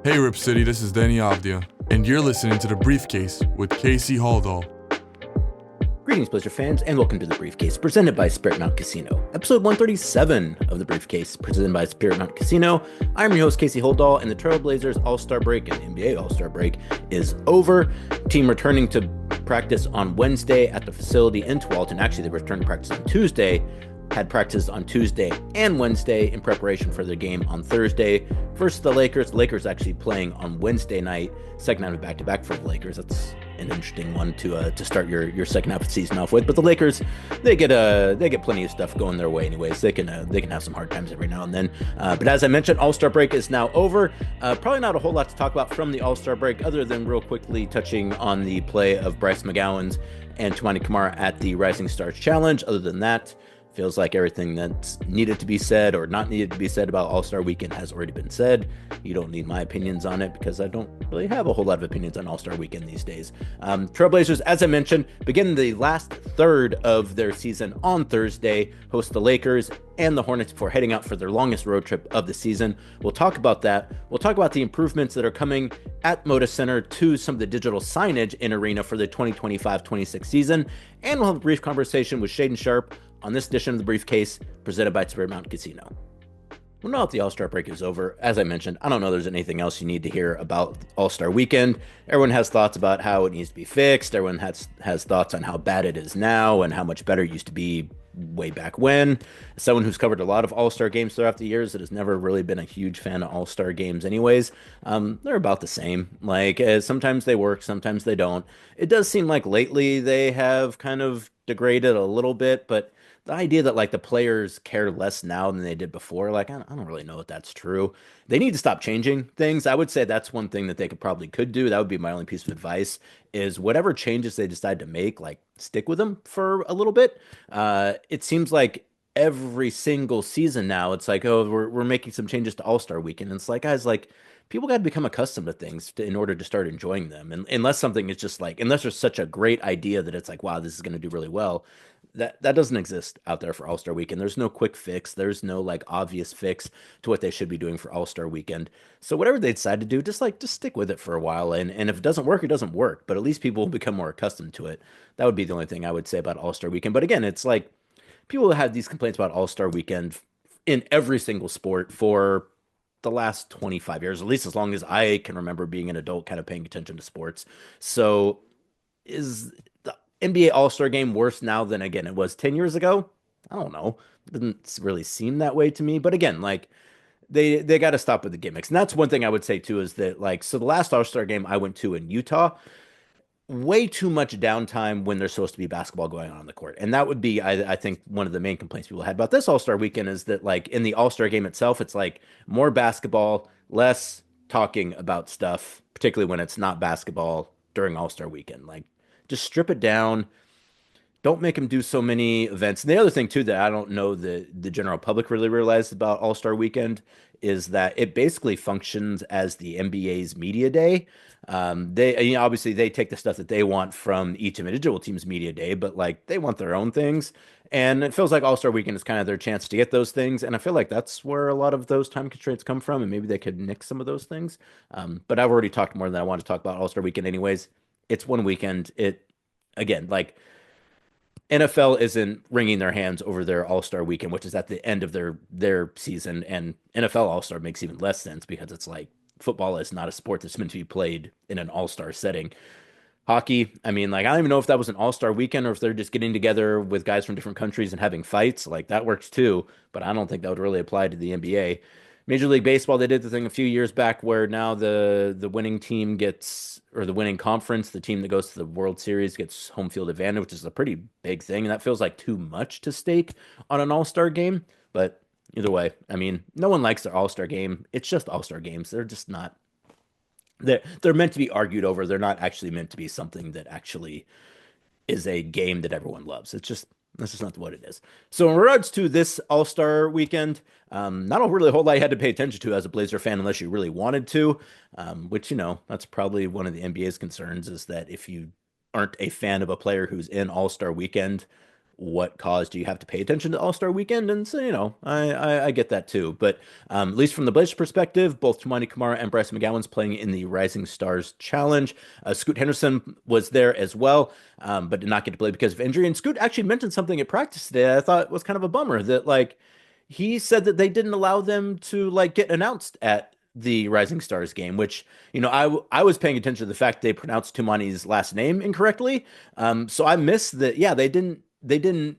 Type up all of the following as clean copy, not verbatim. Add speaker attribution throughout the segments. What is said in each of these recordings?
Speaker 1: Hey Rip City, this is Danny Avdia, and you're listening to The Briefcase with Casey Holdahl.
Speaker 2: Greetings, Blizzard fans, and welcome to The Briefcase, presented by Spirit Mountain Casino. Episode 137 of The Briefcase, presented by Spirit Mountain Casino. I'm your host, Casey Holdahl, and the Trailblazers All-Star break and NBA All-Star break is over. Team returning to practice on Wednesday at the facility in Tualatin. Actually, they returned to practice on Tuesday. Had practice on Tuesday and Wednesday in preparation for their game on Thursday versus the Lakers. The Lakers actually playing on Wednesday night, second half of back-to-back for the Lakers. That's an interesting one to start your second half of the season off with. But the Lakers, they get plenty of stuff going their way anyways. They can have some hard times every now and then. But as I mentioned, All-Star break is now over. Probably not a whole lot to talk about from the All-Star break, other than real quickly touching on the play of Bryce McGowens and Toumani Camara at the Rising Stars Challenge. Other than that, feels like everything that's needed to be said or not needed to be said about All-Star Weekend has already been said. You don't need my opinions on it because I don't really have a whole lot of opinions on All-Star Weekend these days. Trailblazers, as I mentioned, begin the last third of their season on Thursday, host the Lakers and the Hornets before heading out for their longest road trip of the season. We'll talk about that. We'll talk about the improvements that are coming at Moda Center to some of the digital signage in arena for the 2025-26 season. And we'll have a brief conversation with Shaedon Sharpe on this edition of The Briefcase, presented by Spirit Mountain Casino. Well, now that the All-Star break is over, as I mentioned, I don't know there's anything else you need to hear about All-Star Weekend. Everyone has thoughts about how it needs to be fixed. Everyone has thoughts on how bad it is now and how much better it used to be way back when. As someone who's covered a lot of All-Star games throughout the years that has never really been a huge fan of All-Star games anyways, they're about the same. Like, sometimes they work, sometimes they don't. It does seem like lately they have kind of degraded a little bit, but the idea that like the players care less now than they did before, like I don't really know if that's true. They need to stop changing things. I would say that's one thing that they could do. That would be my only piece of advice is whatever changes they decide to make, like stick with them for a little bit. It seems like every single season now, it's like, oh, we're making some changes to All-Star Weekend. And it's like, guys, like people got to become accustomed to things in order to start enjoying them. And unless something is just like, unless there's such a great idea that it's like, wow, this is going to do really well. That doesn't exist out there for All-Star Weekend. There's no quick fix. There's no like obvious fix to what they should be doing for All-Star Weekend. So whatever they decide to do, just stick with it for a while. And if it doesn't work, it doesn't work. But at least people will become more accustomed to it. That would be the only thing I would say about All-Star Weekend. But again, it's like people have these complaints about All-Star Weekend in every single sport for the last 25 years, at least as long as I can remember being an adult kind of paying attention to sports. So is the NBA All-Star game worse now than again it was 10 years ago? I don't know. It doesn't really seem that way to me. But again, like they got to stop with the gimmicks. And that's one thing I would say too is that like so the last All-Star game I went to in Utah, way too much downtime when there's supposed to be basketball going on the court. And that would be, I think, one of the main complaints people had about this All-Star weekend is that, like, in the All-Star game itself, it's like more basketball, less talking about stuff, particularly when it's not basketball during All-Star weekend. Like, just strip it down. Don't make them do so many events. And the other thing, too, that I don't know the general public really realized about All-Star weekend is that it basically functions as the NBA's media day. Obviously they take the stuff that they want from each individual team's media day, but like they want their own things. And it feels like All-Star Weekend is kind of their chance to get those things. And I feel like that's where a lot of those time constraints come from. And maybe they could nix some of those things. But I've already talked more than I want to talk about All-Star Weekend anyways. It's one weekend. Again, like NFL isn't wringing their hands over their All-Star Weekend, which is at the end of their season. And NFL All-Star makes even less sense because it's like football is not a sport that's meant to be played in an all-star setting. Hockey, I mean, like, I don't even know if that was an all-star weekend or if they're just getting together with guys from different countries and having fights. Like, that works too, but I don't think that would really apply to the NBA. Major League Baseball, they did the thing a few years back where now the winning team gets, or the winning conference, the team that goes to the World Series gets home field advantage, which is a pretty big thing. And that feels like too much to stake on an all-star game, but either way, I mean, no one likes their All-Star game. It's just All-Star games. They're just not. They're meant to be argued over. They're not actually meant to be something that actually is a game that everyone loves. That's just not what it is. So in regards to this All-Star weekend, not a really whole lot you had to pay attention to as a Blazer fan unless you really wanted to, which, that's probably one of the NBA's concerns is that if you aren't a fan of a player who's in All-Star weekend, what cause do you have to pay attention to All-Star Weekend? And so, I get that too. But at least from the Blazers perspective, both Toumani Camara and Bryce McGowens playing in the Rising Stars Challenge. Scoot Henderson was there as well, but did not get to play because of injury. And Scoot actually mentioned something at practice today I thought was kind of a bummer, that like he said that they didn't allow them to like get announced at the Rising Stars game, which, I was paying attention to the fact they pronounced Toumani's last name incorrectly. So I missed that. Yeah, they didn't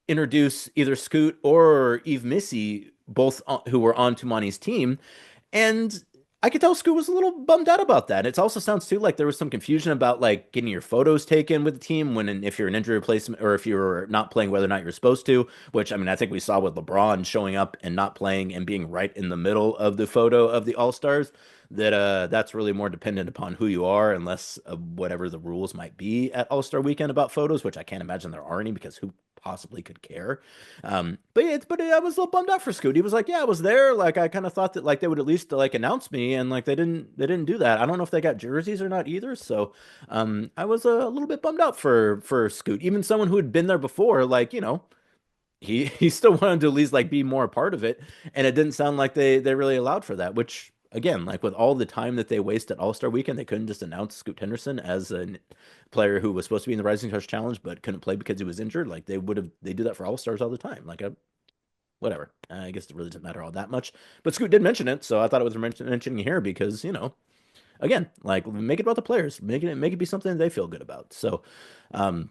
Speaker 2: introduce either Scoot or Eve Missy, both who were on Toumani's team. And I could tell Scoot was a little bummed out about that. It also sounds too like there was some confusion about like getting your photos taken with the team when if you're an injury replacement or if you're not playing, whether or not you're supposed to. Which I mean, I think we saw with LeBron showing up and not playing and being right in the middle of the photo of the All Stars. That's really more dependent upon who you are, unless whatever the rules might be at All Star Weekend about photos, which I can't imagine there are any because who possibly could care. But I was a little bummed out for Scoot. He was like, "Yeah, I was there. Like, I kind of thought that like they would at least like announce me, and like they didn't do that. I don't know if they got jerseys or not either. So, I was a little bit bummed out for Scoot. Even someone who had been there before, like he still wanted to at least like be more a part of it, and it didn't sound like they really allowed for that. Which again, like with all the time that they wasted All Star Weekend, they couldn't just announce Scoot Henderson as a player who was supposed to be in the Rising Stars Challenge but couldn't play because he was injured. Like they do that for All Stars all the time. Like whatever. I guess it really doesn't matter all that much. But Scoot did mention it, so I thought it was mentioning here because again, like make it about the players, make it be something that they feel good about. So, um,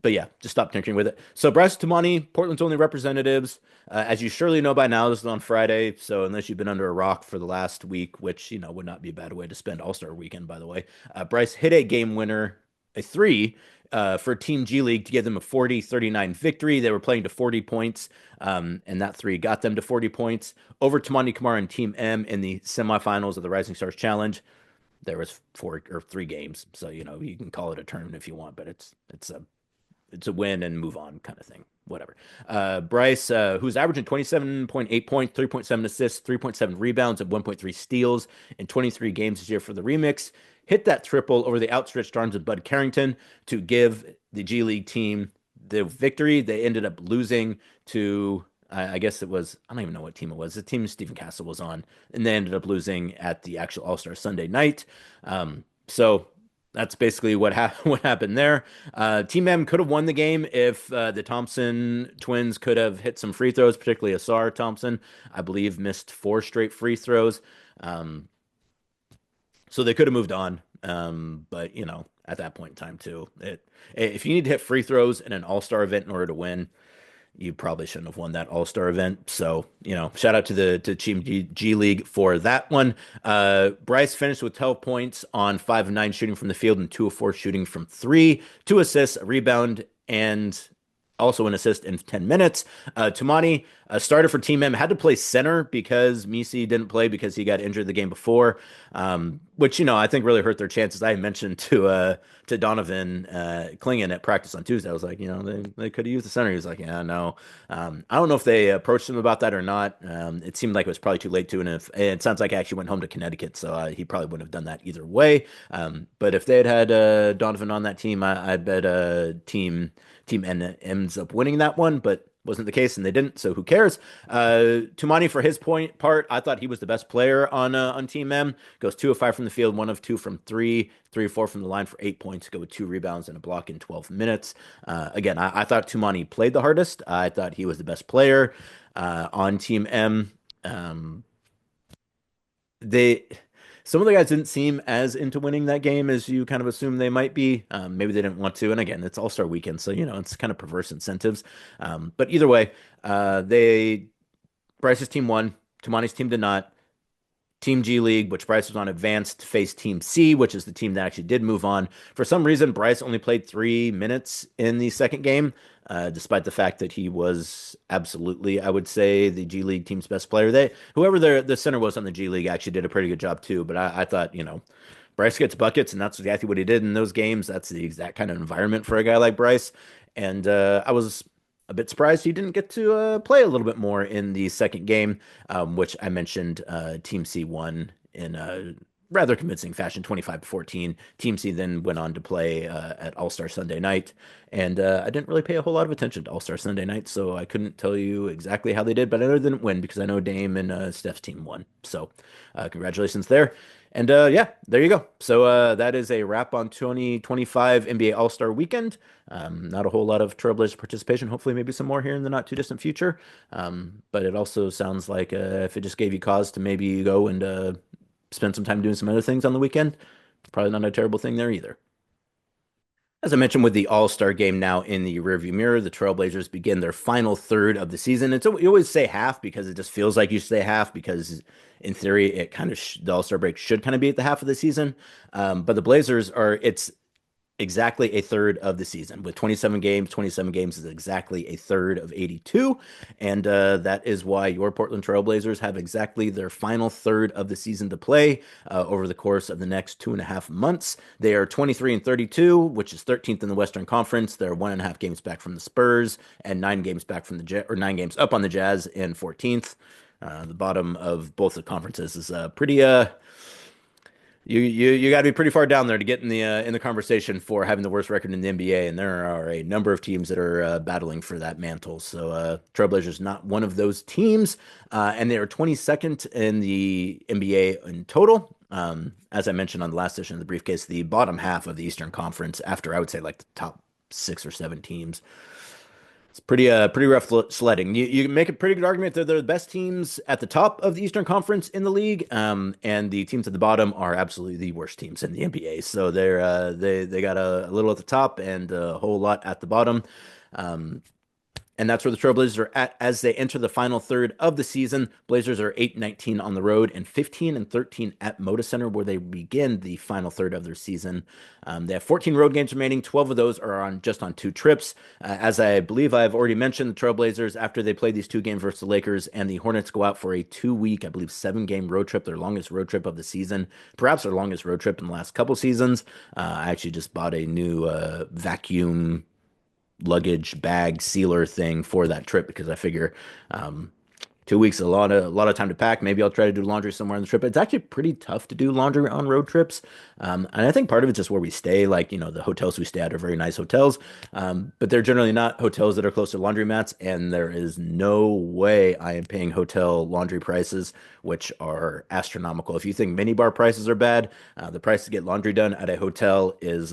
Speaker 2: but yeah, just stop tinkering with it. So Bryce Toumani, Portland's only representatives. As you surely know by now, this is on Friday. So unless you've been under a rock for the last week, which would not be a bad way to spend All-Star Weekend, by the way, Bryce hit a game winner, a three. For Team G League to give them a 40-39 victory. They were playing to 40 points, and that three got them to 40 points over Toumani Camara and Team M in the semifinals of the Rising Stars Challenge. There was 3 games, so you can call it a tournament if you want, but it's a win and move on kind of thing. Whatever. Bryce, who's averaging 27.8 points, 3.7 assists, 3.7 rebounds, and 1.3 steals in 23 games this year for the Remix, hit that triple over the outstretched arms of Bud Carrington to give the G League team the victory. They ended up losing to, I guess it was, I don't even know what team it was. The team Stephen Castle was on, and they ended up losing at the actual All-Star Sunday night. So that's basically what happened there. Team M could have won the game if the Thompson twins could have hit some free throws, particularly Asar Thompson, I believe, missed 4 straight free throws. So they could have moved on. But at that point in time too, if you need to hit free throws in an All-Star event in order to win, you probably shouldn't have won that All-Star event. So, shout out to Team G League for that one. Bryce finished with 12 points on 5 of 9 shooting from the field and 2 of 4 shooting from 3, 2 assists, a rebound, and also an assist in 10 minutes. Toumani started for Team M, had to play center because Misi didn't play because he got injured the game before, which, I think really hurt their chances. I mentioned to Donovan Klingen at practice on Tuesday. I was like, they could have used the center. He was like, yeah, no. I don't know if they approached him about that or not. It seemed like it was probably too late to, and it sounds like he actually went home to Connecticut, so he probably wouldn't have done that either way. But if they had Donovan on that team, I bet Team N ends up winning that one, but wasn't the case, and they didn't, so who cares? Toumani, for his part, I thought he was the best player on Team M. Goes 2 of 5 from the field, 1 of 2 from 3, 3 of 4 from the line for 8 points. Go with 2 rebounds and a block in 12 minutes. Again, I thought Toumani played the hardest. I thought he was the best player on Team M. Some of the guys didn't seem as into winning that game as you kind of assume they might be. Maybe they didn't want to. And again, it's All-Star Weekend, so it's kind of perverse incentives. But either way, Bryce's team won. Toumani's team did not. Team G League, which Bryce was on, advanced, faced Team C, which is the team that actually did move on. For some reason, Bryce only played 3 minutes in the second game, despite the fact that he was absolutely, I would say, the G League team's best player. Whoever the center was on the G League actually did a pretty good job too. But I thought, Bryce gets buckets, and that's exactly what he did in those games. That's the exact kind of environment for a guy like Bryce. And I was a bit surprised he didn't get to play a little bit more in the second game, which I mentioned Team C won in rather convincing fashion, 25-14. Team C then went on to play at All-Star Sunday night, and I didn't really pay a whole lot of attention to All-Star Sunday night, so I couldn't tell you exactly how they did, but I know they didn't win because I know Dame and Steph's team won. So congratulations there. And yeah, there you go. So that is a wrap on 2025 NBA All-Star Weekend. Not a whole lot of Trailblazer participation. Hopefully, maybe some more here in the not too distant future. But it also sounds like if it just gave you cause to maybe go and spend some time doing some other things on the weekend, probably not a terrible thing there either. As I mentioned, with the All-Star game now in the rearview mirror, the Trailblazers begin their final third of the season. You always say half because it just feels like you say half because in theory it kind of the All-Star break should kind of be at the half of the season. But the Blazers are it's exactly a third of the season with 27 games. 27 games is exactly a third of 82. And that is why your Portland Trailblazers have exactly their final third of the season to play over the course of the next 2.5 months. They are 23-32, which is 13th in the Western Conference. They're 1.5 games back from the Spurs and 9 games back from or 9 games up on the Jazz in 14th. The bottom of both the conferences is pretty you got to be pretty far down there to get in the conversation for having the worst record in the NBA, and there are a number of teams that are battling for that mantle. So Trailblazers not one of those teams, and they are 22nd in the NBA in total. As I mentioned on the last session of the briefcase, the bottom half of the Eastern Conference, after I would say like the top 6 or 7 teams, it's pretty rough sledding. You make a pretty good argument that they're the best teams at the top of the Eastern Conference in the league, and the teams at the bottom are absolutely the worst teams in the NBA. So they got a little at the top and a whole lot at the bottom. And that's where the Trailblazers are at as they enter the final third of the season. Blazers are 8-19 on the road and 15-13 at Moda Center, where they begin the final third of their season. They have 14 road games remaining. 12 of those are just on 2 trips. As I believe I've already mentioned, the Trailblazers, after they play these 2 games versus the Lakers and the Hornets, go out for a 2-week, I believe 7-game road trip, their longest road trip of the season, perhaps their longest road trip in the last couple seasons. I actually just bought a new vacuum luggage bag sealer thing for that trip because I figure 2 weeks a lot of time to pack. Maybe I'll try to do laundry somewhere on the trip. It's actually pretty tough to do laundry on road trips, and I think part of it's just where we stay. Like the hotels we stay at are very nice hotels, but they're generally not hotels that are close to laundromats, and there is no way I am paying hotel laundry prices, which are astronomical. If you think minibar prices are bad, the price to get laundry done at a hotel is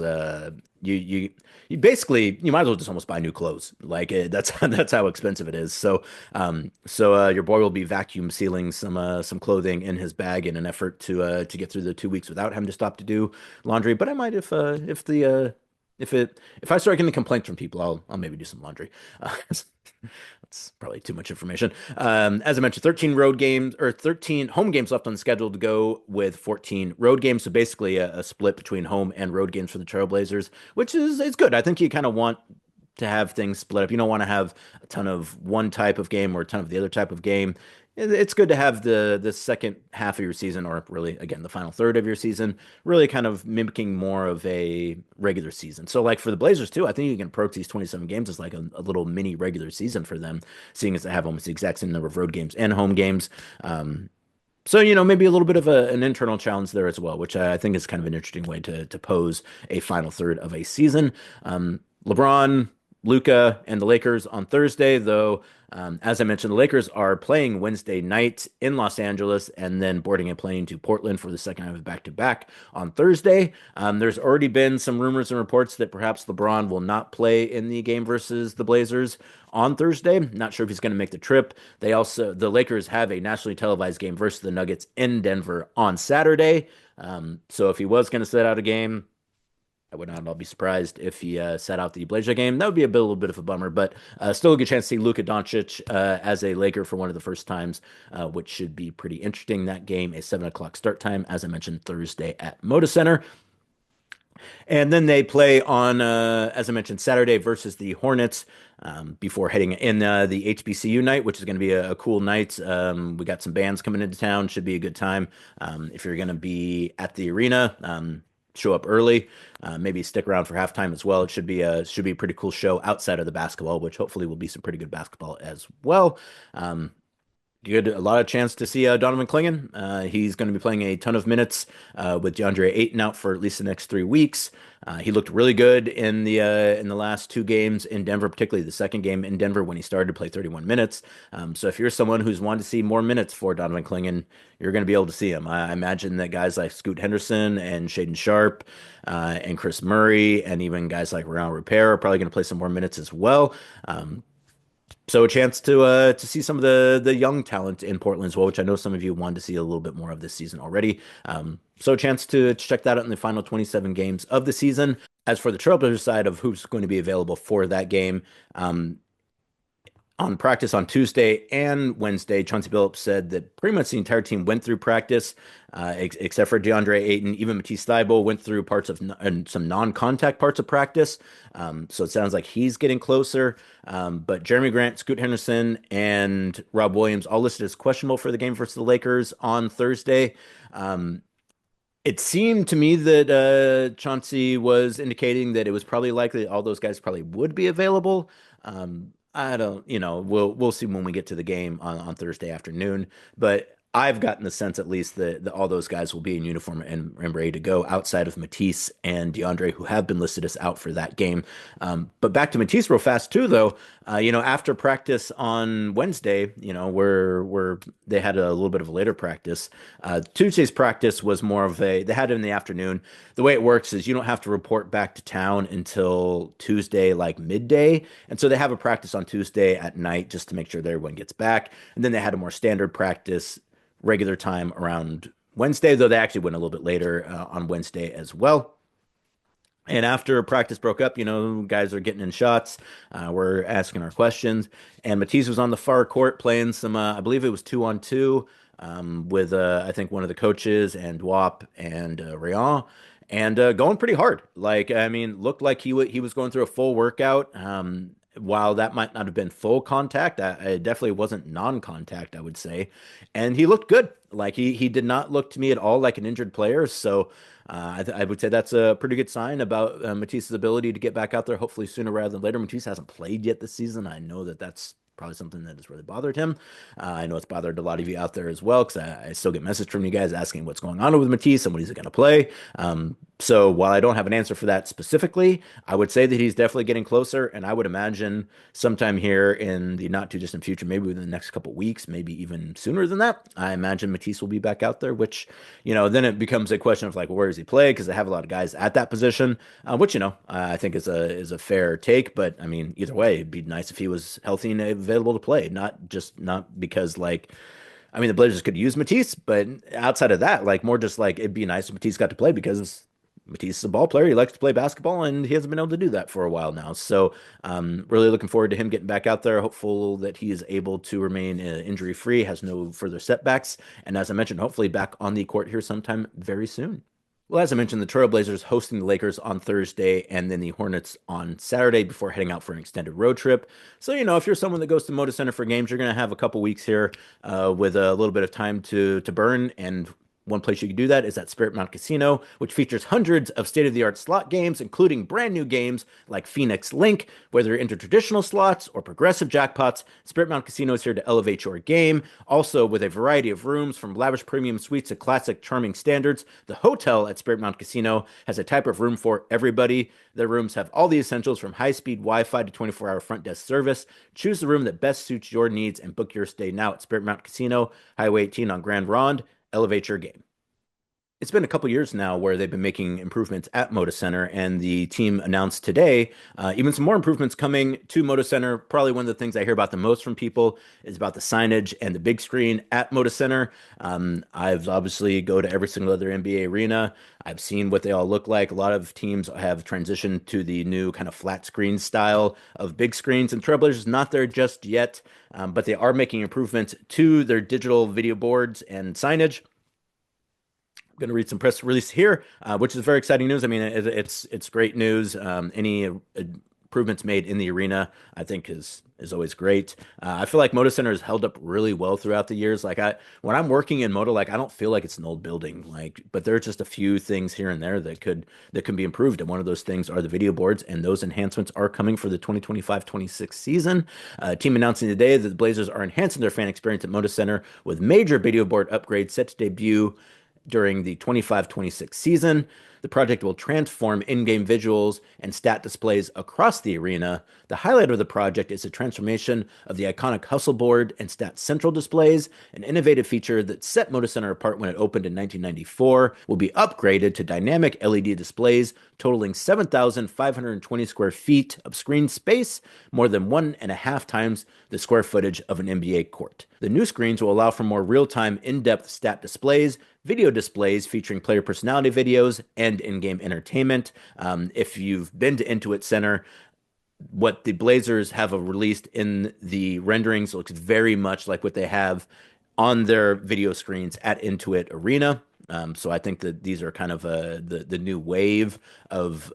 Speaker 2: you basically you might as well just almost buy new clothes. Like that's how expensive it is. So your boy will be vacuum sealing some clothing in his bag in an effort to get through the 2 weeks without having to stop to do laundry. But I might if I start getting complaints from people, I'll maybe do some laundry. That's probably too much information. As I mentioned, 13 home games left on the schedule to go with 14 road games. So basically a split between home and road games for the Trailblazers, which is good. I think you kind of want to have things split up. You don't want to have a ton of one type of game or a ton of the other type of game. It's good to have the second half of your season, or really, again, the final third of your season, really kind of mimicking more of a regular season. So, like for the Blazers too, I think you can approach these 27 games as like a little mini regular season for them, seeing as they have almost the exact same number of road games and home games. So, maybe a little bit of an internal challenge there as well, which I think is kind of an interesting way to pose a final third of a season. LeBron, Luka, and the Lakers on Thursday, though. As I mentioned, the Lakers are playing Wednesday night in Los Angeles and then boarding a plane to Portland for the second half of back-to-back on Thursday. There's already been some rumors and reports that perhaps LeBron will not play in the game versus the Blazers on Thursday. Not sure if he's going to make the trip. The Lakers have a nationally televised game versus the Nuggets in Denver on Saturday. So if he was going to set out a game, I would not be surprised if he sat out the Blazer game. That would be a little bit of a bummer, but still a good chance to see Luka Doncic as a Laker for one of the first times, which should be pretty interesting. That game, a 7 o'clock start time, as I mentioned, Thursday at Moda Center. And then they play on, as I mentioned, Saturday versus the Hornets before heading in the HBCU night, which is going to be a cool night. We got some bands coming into town. Should be a good time. If you're going to be at the arena, show up early, maybe stick around for halftime as well. It should be a pretty cool show outside of the basketball, which hopefully will be some pretty good basketball as well. A lot of chance to see Donovan Clingan. He's going to be playing a ton of minutes with DeAndre Ayton out for at least the next 3 weeks. He looked really good in the last two games in Denver, particularly the second game in Denver when he started to play 31 minutes. So if you're someone who's wanted to see more minutes for Donovan Clingan, you're going to be able to see him. I imagine that guys like Scoot Henderson and Shaedon Sharpe and Chris Murray and even guys like Rayon Repair are probably going to play some more minutes as well. So a chance to see some of the young talent in Portland as well, which I know some of you wanted to see a little bit more of this season already. So a chance to check that out in the final 27 games of the season. As for the Trailblazers side of who's going to be available for that game, on practice on Tuesday and Wednesday, Chauncey Billups said that pretty much the entire team went through practice, except for DeAndre Ayton. Even Matisse Thybulle went through parts of and some non-contact parts of practice. So it sounds like he's getting closer. But Jeremy Grant, Scoot Henderson, and Rob Williams all listed as questionable for the game versus the Lakers on Thursday. It seemed to me that Chauncey was indicating that it was probably likely all those guys probably would be available. I don't, we'll see when we get to the game on Thursday afternoon. But I've gotten the sense, at least, that all those guys will be in uniform and ready to go outside of Matisse and DeAndre, who have been listed as out for that game. But back to Matisse real fast, too, though. After practice on Wednesday, where they had a little bit of a later practice. Tuesday's practice was more of they had it in the afternoon. The way it works is you don't have to report back to town until Tuesday, like midday. And so they have a practice on Tuesday at night just to make sure that everyone gets back. And then they had a more standard practice regular time around Wednesday, though they actually went a little bit later on Wednesday as well. And after practice broke up, guys are getting in shots. We're asking our questions. And Matisse was on the far court playing some, I believe it was 2-on-2 with, I think, one of the coaches and Dwap and Rayon. And going pretty hard. Like, I mean, looked like he was going through a full workout. While that might not have been full contact, it definitely wasn't non-contact, I would say. And he looked good. Like he did not look to me at all like an injured player. So I would say that's a pretty good sign about Matisse's ability to get back out there, hopefully sooner rather than later. Matisse hasn't played yet this season. I know that that's probably something that has really bothered him. I know it's bothered a lot of you out there as well, because I still get messages from you guys asking what's going on with Matisse and when he's going to play. So while I don't have an answer for that specifically, I would say that he's definitely getting closer, and I would imagine sometime here in the not too distant future, maybe within the next couple weeks, maybe even sooner than that, I imagine Matisse will be back out there, which, then it becomes a question of like, well, where does he play? Because they have a lot of guys at that position, which, I think is a fair take. But I mean, either way, it'd be nice if he was healthy and available to play, not because like, I mean, the Blazers could use Matisse, but outside of that, like more just like it'd be nice if Matisse got to play because Matisse is a ball player. He likes to play basketball, and he hasn't been able to do that for a while now. So, really looking forward to him getting back out there. Hopeful that he is able to remain injury free, has no further setbacks, and as I mentioned, hopefully back on the court here sometime very soon. Well, as I mentioned, the Trailblazers hosting the Lakers on Thursday and then the Hornets on Saturday before heading out for an extended road trip. So, if you're someone that goes to Moda Center for games, you're going to have a couple weeks here with a little bit of time to burn. And one place you can do that is at Spirit Mountain Casino, which features hundreds of state-of-the-art slot games, including brand new games like Phoenix Link. Whether you're into traditional slots or progressive jackpots, Spirit Mountain Casino is here to elevate your game. Also, with a variety of rooms from lavish premium suites to classic charming standards, the hotel at Spirit Mountain Casino has a type of room for everybody. Their rooms have all the essentials from high-speed Wi-Fi to 24-hour front desk service. Choose the room that best suits your needs and book your stay now at Spirit Mountain Casino, Highway 18 on Grand Ronde. Elevate your game. It's been a couple years now where they've been making improvements at Moda Center, and the team announced today even some more improvements coming to Moda Center. Probably one of the things I hear about the most from people is about the signage and the big screen at Moda Center. I've obviously go to every single other NBA arena. I've seen what they all look like. A lot of teams have transitioned to the new kind of flat screen style of big screens, and Trailblazers not there just yet, but they are making improvements to their digital video boards and signage. Going to read some press release here, which is very exciting news. I mean, it's great news. Any improvements made in the arena, I think is always great. I feel like Moda Center has held up really well throughout the years. Like when I'm working in Moda, like I don't feel like it's an old building. Like, but there are just a few things here and there that can be improved. And one of those things are the video boards, and those enhancements are coming for the 2025-26 season. Team announcing today that the Blazers are enhancing their fan experience at Moda Center with major video board upgrades set to debut during the 25-26 season. The project will transform in-game visuals and stat displays across the arena. The highlight of the project is the transformation of the iconic Hustle Board and Stat Central displays, an innovative feature that set Moda Center apart when it opened in 1994, will be upgraded to dynamic LED displays totaling 7,520 square feet of screen space, more than 1.5 times the square footage of an NBA court. The new screens will allow for more real-time, in-depth stat displays, video displays featuring player personality videos, and in-game entertainment. If you've been to Intuit Center, what the Blazers have released in the renderings looks very much like what they have on their video screens at Intuit Arena. So I think that these are kind of the new wave of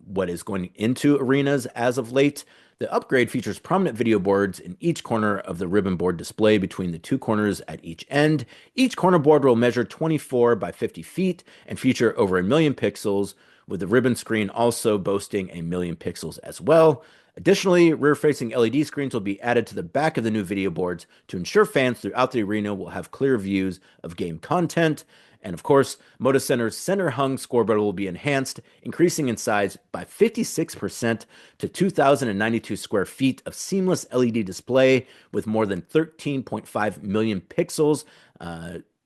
Speaker 2: what is going into arenas as of late. The upgrade features prominent video boards in each corner of the ribbon board display between the two corners at each end. Each corner board will measure 24 by 50 feet and feature over 1 million pixels, with the ribbon screen also boasting 1 million pixels as well. Additionally, rear-facing LED screens will be added to the back of the new video boards to ensure fans throughout the arena will have clear views of game content. And of course, Moda Center's center-hung scoreboard will be enhanced, increasing in size by 56% to 2,092 square feet of seamless LED display with more than 13.5 million pixels.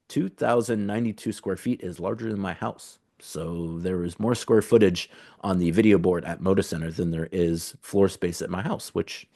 Speaker 2: 2,092 square feet is larger than my house. So there is more square footage on the video board at Moda Center than there is floor space at my house, which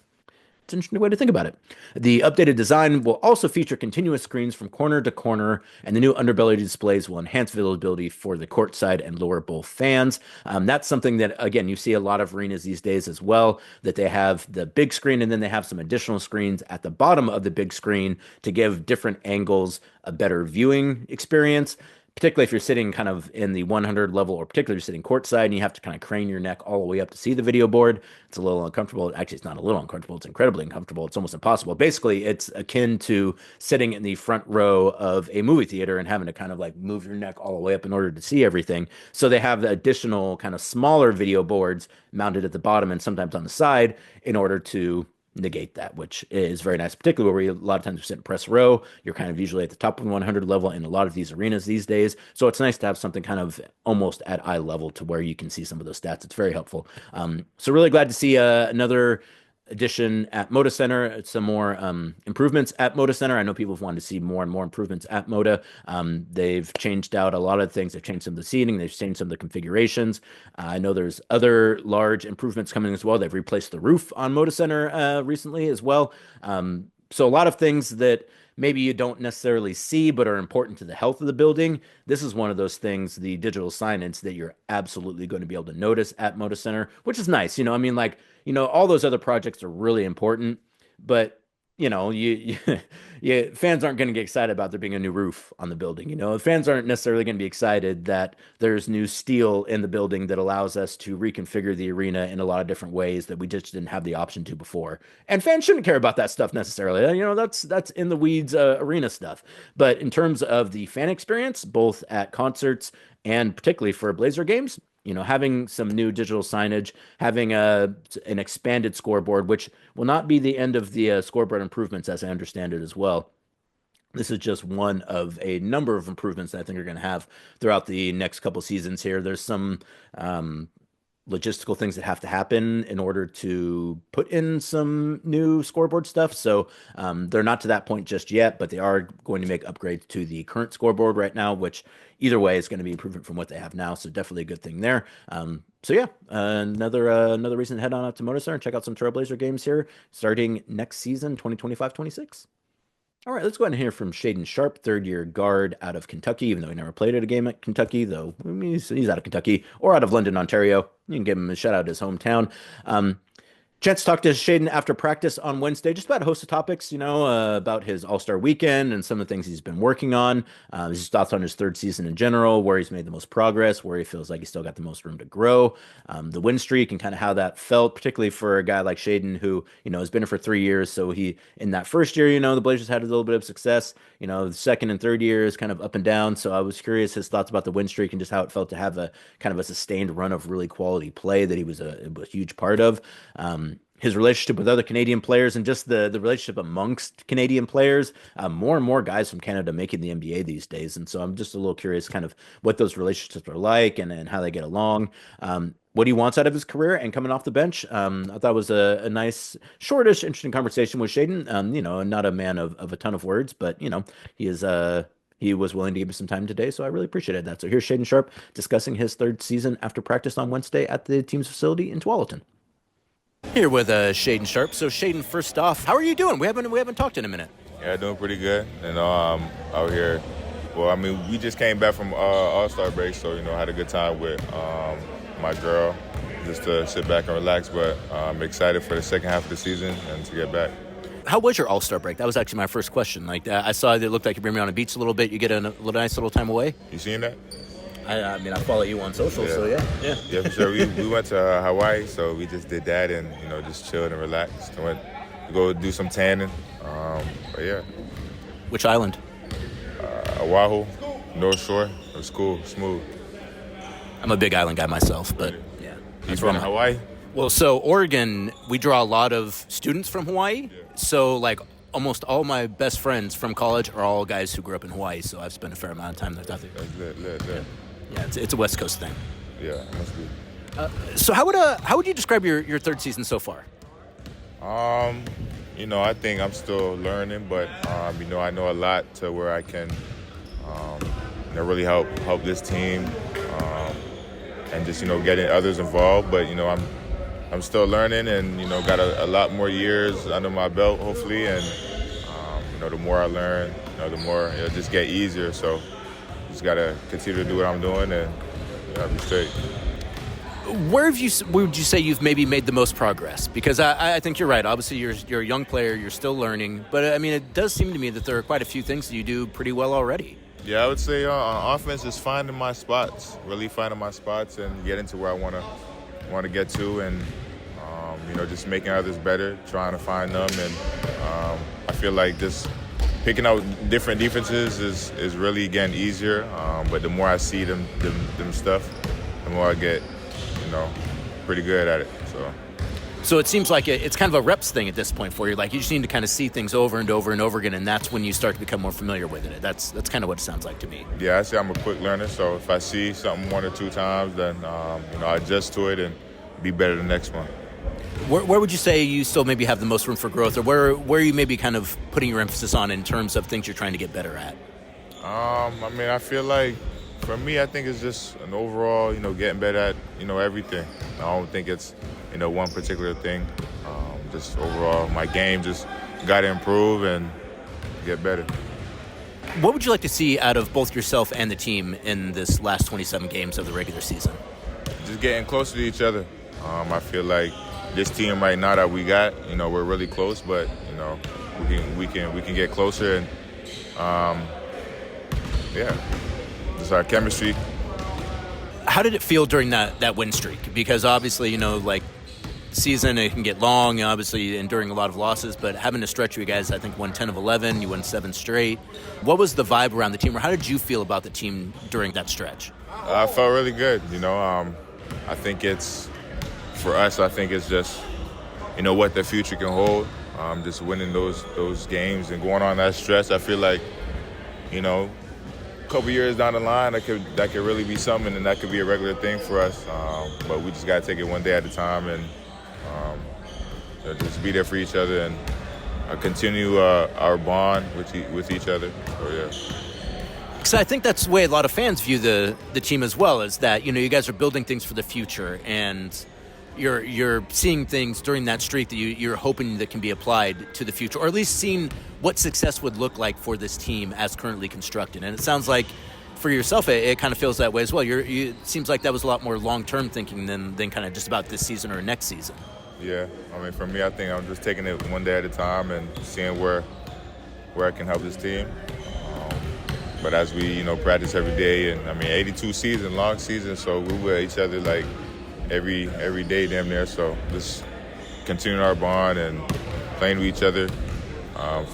Speaker 2: it's an interesting way to think about it. The updated design will also feature continuous screens from corner to corner, and the new underbelly displays will enhance visibility for the courtside and lower bowl fans. That's something that, again, you see a lot of arenas these days as well, that they have the big screen and then they have some additional screens at the bottom of the big screen to give different angles a better viewing experience. Particularly if you're sitting kind of in the 100 level, or particularly if you're sitting courtside and you have to kind of crane your neck all the way up to see the video board, it's a little uncomfortable. Actually, it's not a little uncomfortable. It's incredibly uncomfortable. It's almost impossible. Basically, it's akin to sitting in the front row of a movie theater and having to kind of like move your neck all the way up in order to see everything. So they have the additional kind of smaller video boards mounted at the bottom and sometimes on the side in order to negate that, which is very nice, particularly where a lot of times you sit in press row. You're kind of usually at the top of the 100 level in a lot of these arenas these days. So it's nice to have something kind of almost at eye level to where you can see some of those stats. It's very helpful. So really glad to see another addition at Moda Center, some more improvements at Moda Center. I know people have wanted to see more and more improvements at Moda. They've changed out a lot of things. They've changed some of the seating. They've changed some of the configurations. I know there's other large improvements coming as well. They've replaced the roof on Moda Center recently as well. So a lot of things that maybe you don't necessarily see but are important to the health of the building. This is one of those things, the digital signage, that you're absolutely going to be able to notice at Moda Center, which is nice. I mean, like, all those other projects are really important, but fans aren't going to get excited about there being a new roof on the building. Fans aren't necessarily going to be excited that there's new steel in the building that allows us to reconfigure the arena in a lot of different ways that we just didn't have the option to before. And fans shouldn't care about that stuff necessarily. That's in the weeds arena stuff. But in terms of the fan experience, both at concerts and particularly for Blazer games, having some new digital signage, having an expanded scoreboard, which will not be the end of the scoreboard improvements, as I understand it as well. This is just one of a number of improvements that I think are going to have throughout the next couple seasons here. There's some logistical things that have to happen in order to put in some new scoreboard stuff. So they're not to that point just yet, but they are going to make upgrades to the current scoreboard right now, which either way is going to be improvement from what they have now. So definitely a good thing there. So yeah, another reason to head on out to Moda Center and check out some Trailblazer games here starting next season, 2025-26. All right, let's go ahead and hear from Shaedon Sharpe, third-year guard out of Kentucky, even though he never played at a game at Kentucky, though he's out of Kentucky or out of London, Ontario. You can give him a shout out to his hometown. Chance to talk to Shaedon after practice on Wednesday, just about a host of topics, about his All-Star weekend and some of the things he's been working on. His thoughts on his third season in general, where he's made the most progress, where he feels like he's still got the most room to grow, the win streak and kind of how that felt, particularly for a guy like Shaedon who, has been here for 3 years. So in that first year, the Blazers had a little bit of success. The second and third year is kind of up and down. So I was curious his thoughts about the win streak and just how it felt to have a kind of a sustained run of really quality play that he was a huge part of. His relationship with other Canadian players and just the relationship amongst Canadian players, more and more guys from Canada making the NBA these days. And so I'm just a little curious kind of what those relationships are like and how they get along. What he wants out of his career and coming off the bench. I thought it was a nice, shortish, interesting conversation with Shaedon. Not a man of a ton of words, but, he was willing to give me some time today, so I really appreciated that. So here's Shaedon Sharpe discussing his third season after practice on Wednesday at the team's facility in Tualatin. Here with Shaedon Sharpe. So Shaedon, first off, how are you doing? We haven't talked in a minute.
Speaker 3: Yeah, doing pretty good. Out here. Well, we just came back from All-Star break, so had a good time with my girl, just to sit back and relax. But I'm excited for the second half of the season and to get back.
Speaker 2: How was your All-Star break? That was actually my first question. I saw that it looked like you bring me on the beach a little bit. You get a nice little time away.
Speaker 3: You seen that?
Speaker 2: I follow you on social, so yeah.
Speaker 3: Yeah, for sure. We went to Hawaii, so we just did that and, just chilled and relaxed. Went to go do some tanning. But yeah.
Speaker 2: Which island?
Speaker 3: Oahu, North Shore. It was cool, smooth.
Speaker 2: I'm a big island guy myself, but yeah.
Speaker 3: You from Hawaii?
Speaker 2: Well, so Oregon, we draw a lot of students from Hawaii. Yeah. So, almost all my best friends from college are all guys who grew up in Hawaii, so I've spent a fair amount of time there.
Speaker 3: That's lit.
Speaker 2: Yeah, it's a West Coast thing.
Speaker 3: Yeah, it must be.
Speaker 2: So how would you describe your third season so far?
Speaker 3: I think I'm still learning, but I know a lot to where I can really help this team and just getting others involved. But I'm still learning and got a lot more years under my belt hopefully, and the more I learn, the more it'll just get easier. So just gotta continue to do what I'm doing and I'll be straight.
Speaker 2: Where would you say you've maybe made the most progress? Because I think you're right. Obviously, you're a young player. You're still learning. But, it does seem to me that there are quite a few things that you do pretty well already.
Speaker 3: Yeah, I would say on offense, just finding my spots, really finding my spots and getting to where I want to get to, and, just making others better, trying to find them. And I feel like just picking out different defenses is really getting easier. But the more I see them stuff, the more I get, pretty good at it.
Speaker 2: So it seems like it's kind of a reps thing at this point for you. You just need to kind of see things over and over and over again, and that's when you start to become more familiar with it. That's kind of what it sounds like to me.
Speaker 3: Yeah, I say I'm a quick learner, so if I see something one or two times, then I adjust to it and be better the next one.
Speaker 2: Where would you say you still maybe have the most room for growth, or where are you maybe kind of putting your emphasis on in terms of things you're trying to get better at?
Speaker 3: I feel like for me, I think it's just an overall, getting better at, everything. I don't think it's, one particular thing. Just overall, my game just got to improve and get better.
Speaker 2: What would you like to see out of both yourself and the team in this last 27 games of the regular season?
Speaker 3: Just getting closer to each other. I feel like this team right now that we got, we're really close, but, we can get closer and, just our chemistry.
Speaker 2: How did it feel during that win streak? Because obviously, season, it can get long, obviously enduring a lot of losses, but having a stretch where you guys, I think, won 10 of 11, you won 7 straight. What was the vibe around the team, or how did you feel about the team during that stretch?
Speaker 3: I felt really good, I think it's, for us, I think it's just, what the future can hold, just winning those games and going on that stretch. I feel like, a couple years down the line, that could really be something, and that could be a regular thing for us. But we just got to take it one day at a time and just be there for each other and continue our bond with each other. So, yeah.
Speaker 2: Because I think that's the way a lot of fans view the team as well, is that, you guys are building things for the future, and you're seeing things during that streak that you're hoping that can be applied to the future, or at least seeing what success would look like for this team as currently constructed. And it sounds like for yourself, it kind of feels that way as well. It seems like that was a lot more long-term thinking than kind of just about this season or next season.
Speaker 3: Yeah. I mean, for me, I think I'm just taking it one day at a time and seeing where I can help this team. But as we, practice every day, and I mean, 82 season, long season, so we with each other like every day damn near. So just continuing our bond and playing with each other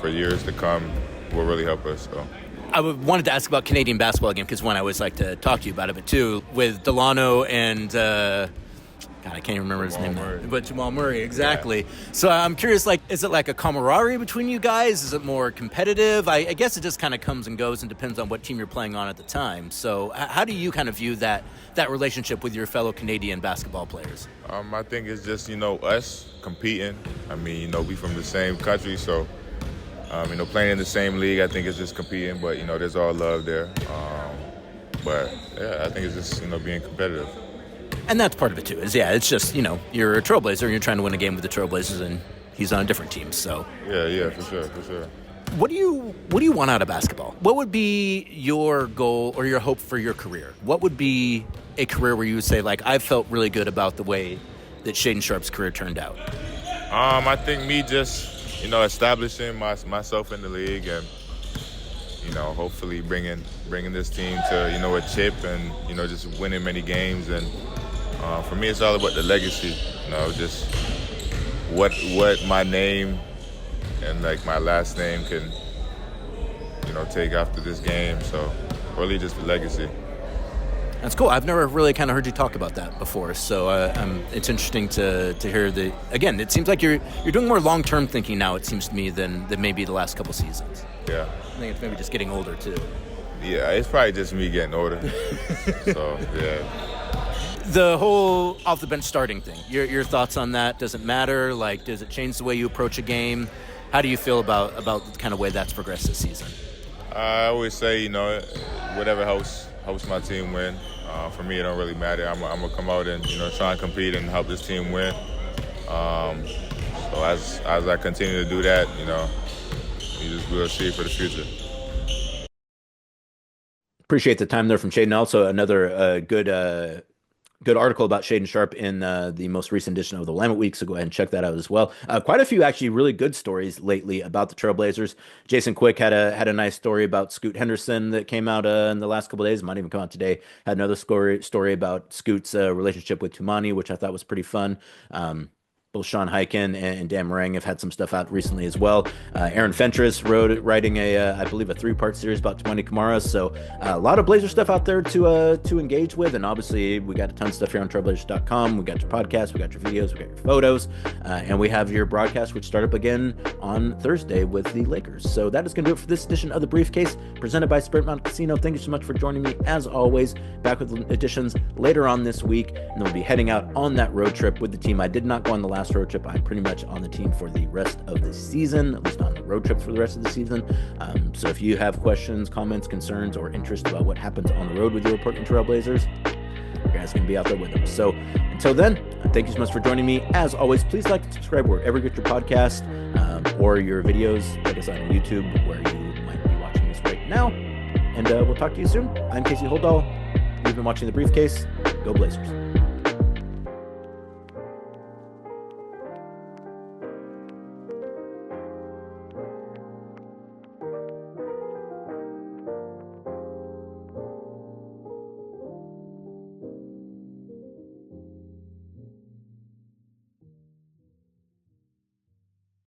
Speaker 3: for years to come will really help us. So.
Speaker 2: I wanted to ask about Canadian basketball again because one, I always like to talk to you about it, but two, with Delano and God, I can't even remember his name now. But Jamal Murray, exactly. Yeah. So I'm curious, is it like a camaraderie between you guys? Is it more competitive? I guess it just kind of comes and goes and depends on what team you're playing on at the time. So how do you kind of view that relationship with your fellow Canadian basketball players?
Speaker 3: I think it's just, us competing. I mean, we from the same country, so, playing in the same league, I think it's just competing, but, there's all love there. But, yeah, I think it's just, being competitive.
Speaker 2: And that's part of it, too, it's just, you're a Trailblazer and you're trying to win a game with the Trailblazers and he's on a different team, so.
Speaker 3: Yeah, for sure.
Speaker 2: What do you want out of basketball? What would be your goal or your hope for your career? What would be a career where you would say, I felt really good about the way that Shaedon Sharpe's career turned out?
Speaker 3: I think me just, establishing myself in the league and, hopefully bringing this team to, a chip and, just winning many games. And for me, it's all about the legacy, just what my name and my last name can, take after this game. So really just the legacy.
Speaker 2: That's cool. I've never really kind of heard you talk about that before. So it's interesting to hear again, it seems like you're doing more long-term thinking now, it seems to me, than maybe the last couple seasons.
Speaker 3: Yeah.
Speaker 2: I think it's maybe just getting older too.
Speaker 3: Yeah, it's probably just me getting older. So, yeah.
Speaker 2: The whole off the bench starting thing, your thoughts on that? Does it matter? Does it change the way you approach a game? How do you feel about the kind of way that's progressed this season?
Speaker 3: I always say, whatever helps my team win. For me, it don't really matter. I'm gonna come out and try and compete and help this team win. So as I continue to do that, we'll see for the future.
Speaker 2: Appreciate the time there from Shaedon. Also, another good article about Shaedon Sharpe in the most recent edition of the Willamette Week, so go ahead and check that out as well. Quite a few actually really good stories lately about the Trailblazers. Jason Quick had a nice story about Scoot Henderson that came out in the last couple of days. It might even come out today. Had another story about Scoot's relationship with Toumani, which I thought was pretty fun. Both Sean Hyken and Dan Meringue have had some stuff out recently as well. Aaron Fentress writing I believe a 3-part series about Toumani Camara. So a lot of Blazer stuff out there to engage with. And obviously we got a ton of stuff here on Trailblazers.com. We got your podcast, we got your videos, we got your photos, and we have your broadcast, which start up again on Thursday with the Lakers. So that is going to do it for this edition of The Briefcase, presented by Spirit Mountain Casino. Thank you so much for joining me, as always. Back with editions later on this week, and then we'll be heading out on that road trip with the team. I did not go on the last road trip. I'm pretty much on the team for the rest of the season, at least on the road trips for the rest of the season. So if you have questions, comments, concerns, or interest about what happens on the road with your Portland Trailblazers, you guys can be out there with them. So until then, thank you so much for joining me. As always, please like and subscribe wherever you get your podcast or your videos. Check us out on YouTube, where you might be watching this right now. And we'll talk to you soon. I'm Casey Holdahl. You've been watching The Briefcase. Go Blazers.